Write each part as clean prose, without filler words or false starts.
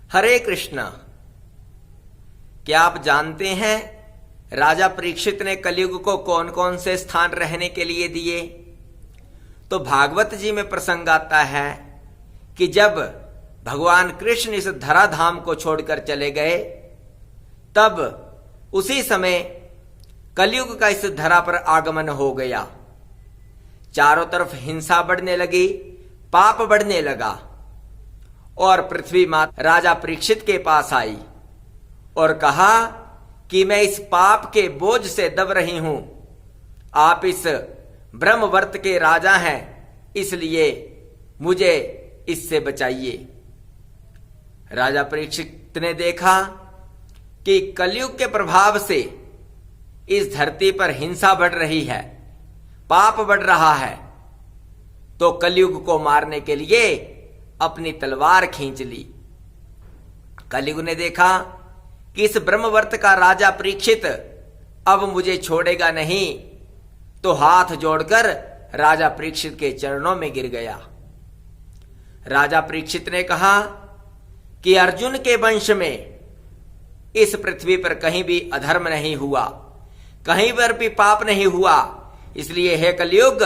हरे कृष्णा। क्या आप जानते हैं राजा परीक्षित ने कलयुग को कौन कौन से स्थान रहने के लिए दिए? तो भागवत जी में प्रसंग आता है कि जब भगवान कृष्ण इस धराधाम को छोड़कर चले गए, तब उसी समय कलयुग का इस धरा पर आगमन हो गया। चारों तरफ हिंसा बढ़ने लगी, पाप बढ़ने लगा और पृथ्वी माता राजा परीक्षित के पास आई और कहा कि मैं इस पाप के बोझ से दब रही हूं। आप इस ब्रह्मवर्त के राजा हैं, इसलिए मुझे इससे बचाइए। राजा परीक्षित ने देखा कि कलयुग के प्रभाव से इस धरती पर हिंसा बढ़ रही है, पाप बढ़ रहा है, तो कलयुग को मारने के लिए अपनी तलवार खींच ली। कलयुग ने देखा कि इस ब्रह्मवर्त का राजा परीक्षित अब मुझे छोड़ेगा नहीं, तो हाथ जोड़कर राजा परीक्षित के चरणों में गिर गया। राजा परीक्षित ने कहा कि अर्जुन के वंश में इस पृथ्वी पर कहीं भी अधर्म नहीं हुआ, कहीं पर भी पाप नहीं हुआ, इसलिए हे कलयुग,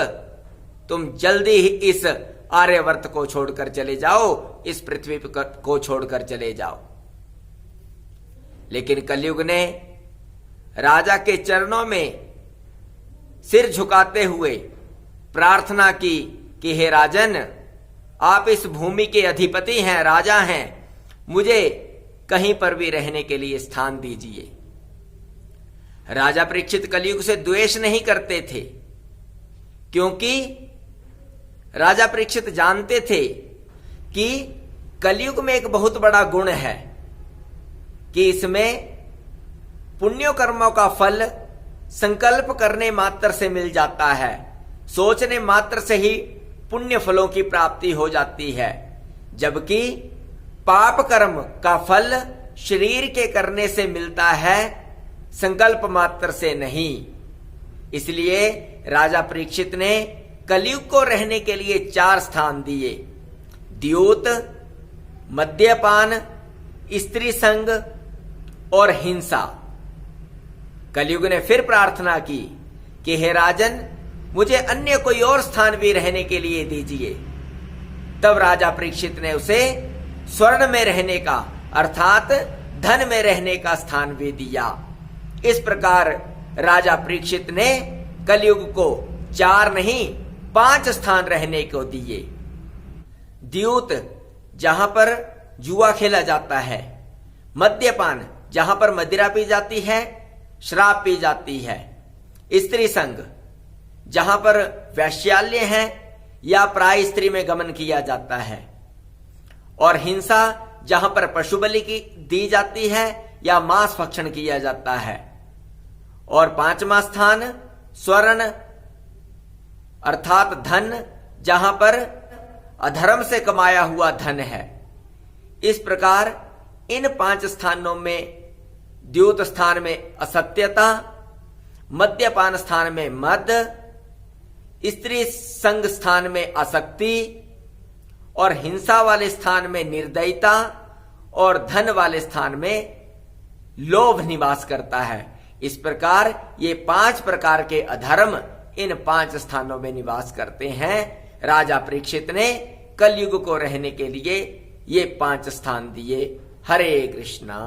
तुम जल्दी ही इस आर्यवर्त को छोड़कर चले जाओ, इस पृथ्वी को छोड़कर चले जाओ। लेकिन कलयुग ने राजा के चरणों में सिर झुकाते हुए प्रार्थना की कि हे राजन, आप इस भूमि के अधिपति हैं, राजा हैं, मुझे कहीं पर भी रहने के लिए स्थान दीजिए। राजा परीक्षित कलयुग से द्वेष नहीं करते थे, क्योंकि राजा परीक्षित जानते थे कि कलयुग में एक बहुत बड़ा गुण है कि इसमें पुण्य कर्मों का फल संकल्प करने मात्र से मिल जाता है, सोचने मात्र से ही पुण्य फलों की प्राप्ति हो जाती है, जबकि पाप कर्म का फल शरीर के करने से मिलता है, संकल्प मात्र से नहीं। इसलिए राजा परीक्षित ने कलयुग को रहने के लिए 4 स्थान दिए: द्यूत, मद्यपान, स्त्री संग और हिंसा। कलयुग ने फिर प्रार्थना की कि हे राजन, मुझे अन्य कोई और स्थान भी रहने के लिए दीजिए। तब राजा परीक्षित ने उसे स्वर्ण में रहने का, अर्थात धन में रहने का स्थान भी दिया। इस प्रकार राजा परीक्षित ने कलयुग को 4 नहीं 5 स्थान रहने को दिए। द्यूत, जहां पर जुआ खेला जाता है; मद्यपान, जहां पर मदिरा पी जाती है, शराब पी जाती है; स्त्री संग, जहां पर वैश्याल्य है या प्राय स्त्री में गमन किया जाता है; और हिंसा, जहां पर पशु बलि की दी जाती है या मांस भक्षण किया जाता है। और 5वां स्थान स्वर्ण, अर्थात धन, जहां पर अधर्म से कमाया हुआ धन है। इस प्रकार इन 5 स्थानों में, द्यूत स्थान में असत्यता, मद्यपान स्थान में मद, स्त्री संग स्थान में आसक्ति और हिंसा वाले स्थान में निर्दयता और धन वाले स्थान में लोभ निवास करता है। इस प्रकार ये 5 प्रकार के अधर्म इन 5 स्थानों में निवास करते हैं। राजा परीक्षित ने कलयुग को रहने के लिए ये 5 स्थान दिए। हरे कृष्णा।